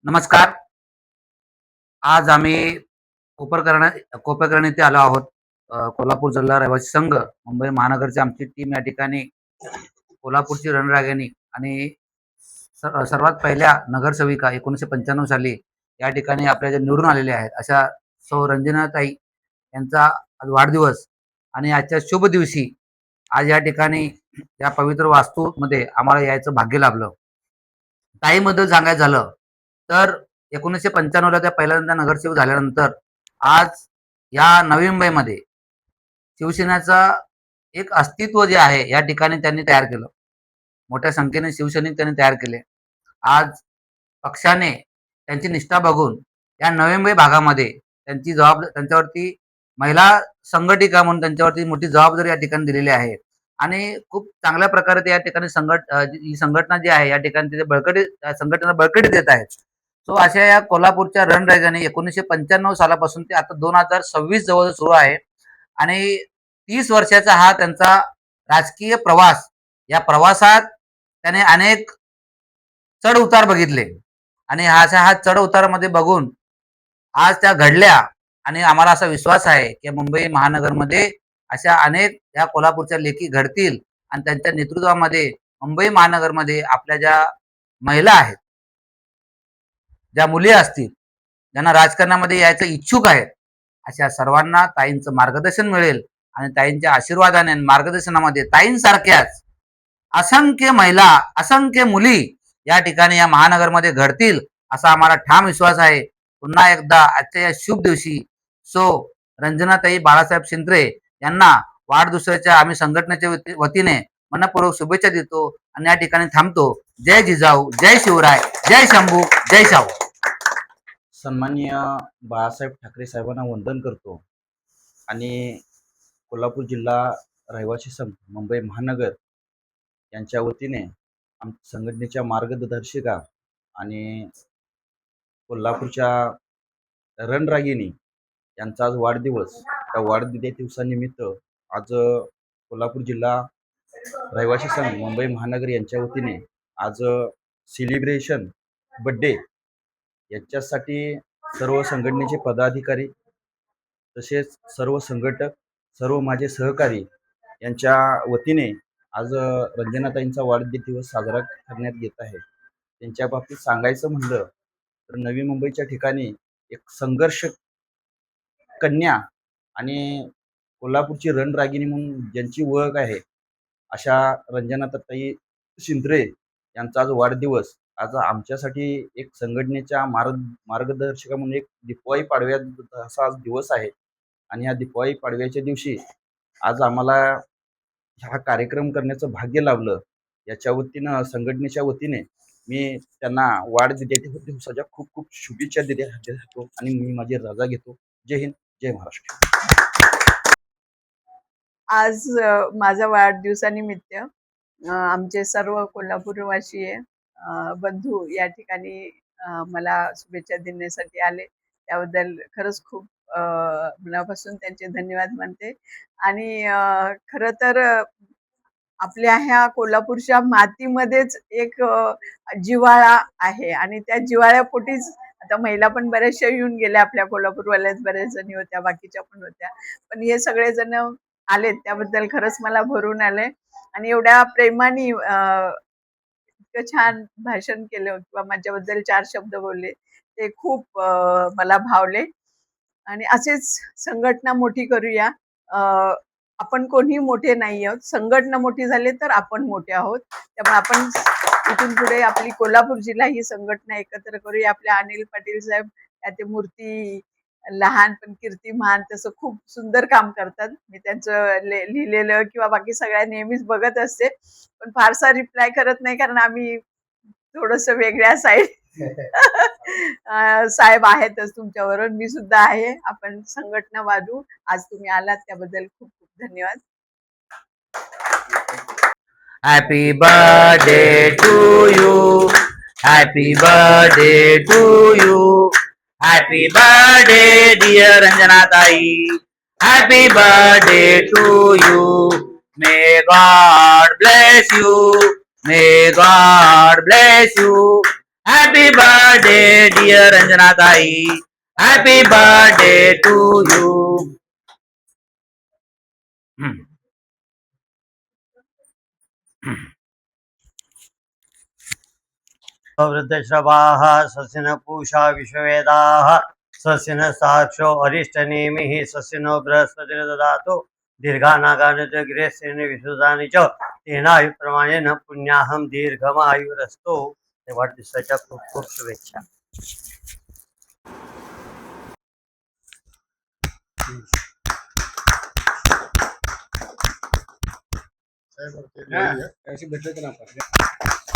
नमस्कार. आज आम्ही कोपरकरण येथे आलो आहोत. कोल्हापूर जिल्हा रहिवासी संघ, मुंबई महानगरची आमची टीम या ठिकाणी कोल्हापूरची रणरागिणी आणि सर्वात पहिल्या नगरसेविका 1995 साली या ठिकाणी आपल्या ज्या निवडून आलेल्या आहेत अशा सौ रंजनाताई यांचा आज वाढदिवस आणि आजच्या शुभ दिवशी आज या ठिकाणी या पवित्र वास्तूमध्ये आम्हाला यायचं भाग्य लाभलं. ताईबद्दल सांगायचं झालं तर 1995ला त्या पहिल्यांदा नगरसेवक झाल्यानंतर आज या नवी मुंबईमध्ये शिवसेनेचा एक अस्तित्व जे आहे या ठिकाणी त्यांनी तयार केलं. मोठ्या संख्येने शिवसैनिक त्यांनी तयार केले. आज पक्षाने त्यांची निष्ठा बघून या नवी मुंबई भागामध्ये त्यांच्यावरती महिला संघटिका म्हणून त्यांच्यावरती मोठी जबाबदारी या ठिकाणी दिलेली आहे आणि खूप चांगल्या प्रकारे ते या ठिकाणी ही संघटना जी आहे या ठिकाणी संघटनेला बळकटी देत आहेत. सो अशा या कोल्हापूरच्या रणरागिणी 1995 सालापासून ते आता 2026 जवळ सुरू आहे आणि 30 वर्षाचा हा त्यांचा राजकीय प्रवास. या प्रवासात त्याने अनेक चढ उतार बघितले आणि हा चढ उतारामध्ये बघून आज त्या घडल्या आणि आम्हाला असा विश्वास आहे की मुंबई महानगरमध्ये अशा अनेक या कोल्हापूरच्या लेखी घडतील आणि त्यांच्या नेतृत्वामध्ये मुंबई महानगरमध्ये आपल्या ज्या महिला आहेत, ज्या मुली असतील, ज्यांना राजकारणामध्ये यायचं इच्छुक आहेत, अशा सर्वांना ताईंचं मार्गदर्शन मिळेल आणि ताईंच्या आशीर्वादाने मार्गदर्शनामध्ये ताईंसारख्याच असंख्य महिला, असंख्य मुली या ठिकाणी या महानगरमध्ये घडतील असा आम्हाला ठाम विश्वास आहे. पुन्हा एकदा आजच्या या शुभ दिवशी सो रंजनाताई बाळासाहेब शिंत्रे यांना वाढदिवसाच्या आम्ही संघटनेच्या वतीने मनपूर्वक शुभेच्छा देतो आणि या ठिकाणी थांबतो. जय जिजाऊ, जय शिवराय, जय शंभू, जय शाहू. सन्माननीय बाळासाहेब ठाकरे साहेबांना वंदन करतो आणि कोल्हापूर जिल्हा रहिवासी संघ मुंबई महानगर यांच्या वतीने संघटनेच्या मार्गदर्शिका आणि कोल्हापूरच्या रणरागिणी यांचा आज वाढदिवस. त्या वाढदिवसानिमित्त आज कोल्हापूर जिल्हा रहिवासी संघ मुंबई महानगर यांच्या वतीने आज सेलिब्रेशन बड्डे याच्यासाठी सर्व संघटनेचे पदाधिकारी तसेच सर्व संघटक, सर्व माझे सहकारी यांच्या वतीने आज रंजनाताईंचा वाढदिवस साजरा करण्यात येत आहे. त्यांच्या बाबतीत सांगायचं म्हणलं तर नवी मुंबईच्या ठिकाणी एक संघर्ष कन्या आणि कोल्हापूरची रणरागिणी म्हणून ज्यांची ओळख आहे अशा रंजनाताई शिंत्रे यांचा आज वाढदिवस. आज आमच्यासाठी एक संघटनेच्या मार्गदर्शिका म्हणून एक दिवाळी पाडव्याचा आज दिवस आहे आणि या दिवाळी पाडव्याच्या दिवशी आज आम्हाला हा कार्यक्रम करण्याचं भाग्य लाभलं. याच्या वतीनं संघटनेच्या वतीने मी त्यांना वाढदिवसाच्या खूप खूप शुभेच्छा देतो आणि मी माझी रजा घेतो. जय हिंद, जय महाराष्ट्र. आज माझ्या वाढदिवसानिमित्त आमचे सर्व कोल्हापूरवासी बंधू या ठिकाणी मला शुभेच्छा देण्यासाठी आले. त्याबद्दल खरंच खूप मनापासून त्यांचे धन्यवाद मानते. आणि खरं तर आपल्या ह्या कोल्हापूरच्या मातीमध्येच एक जिव्हाळा आहे आणि त्या जिव्हाळ्यापोटीच आता महिला पण बऱ्याचशा येऊन गेल्या. आपल्या कोल्हापूरवाल्याच बऱ्याच जणी होत्या, बाकीच्या पण होत्या, पण हे सगळेजण आलेत त्याबद्दल खरंच मला भरून आलंय. आणि एवढ्या प्रेमाने इतकं छान भाषण केलं किंवा माझ्याबद्दल 4 शब्द बोलले ते खूप मला भावले. आणि असेच संघटना मोठी करूया. आपण कोणी मोठे नाही आहोत, संघटना मोठी झाली तर आपण मोठे आहोत. त्यामुळे आपण इथून पुढे आपली कोल्हापूर जिल्हा ही संघटना एकत्र करूया. आपल्या अनिल पाटील साहेब ते मूर्ती लहान पण कीर्तिमान तसं खूप सुंदर काम करतात. मी त्यांचं लिहिलेलं किंवा बाकी सगळ्या नेहमीच बघत असते, पण फारसा रिप्लाय करत नाही कारण आम्ही थोडस वेगळ्या साईड साहेब आहेतच तुमच्याबरोबर, मी सुद्धा आहे. आपण संघटना वाढू. आज तुम्ही आलात त्याबद्दल खूप खूप धन्यवाद. Happy birthday to you, happy birthday to you, happy birthday dear रंजनाताई, happy birthday to you. May god bless you, may god bless you, happy birthday dear Ranjana tai. Happy birthday to you. वृद्धश्रवाः स्वस्तिन पूषा विश्ववेदाः स्वस्तिन साक्षो अरिष्टनेमिः स्वस्तिनो बृहस्पतिर्ददातु दीर्घानागानुग्रहस्तेन विश्रुतानि च तेनायुप्रमाणेन पुण्याहं दीर्घमायुरस्तु. वाढदिवसाच्या खूप खूप शुभेच्छा. ऐसे भेटले तर आपण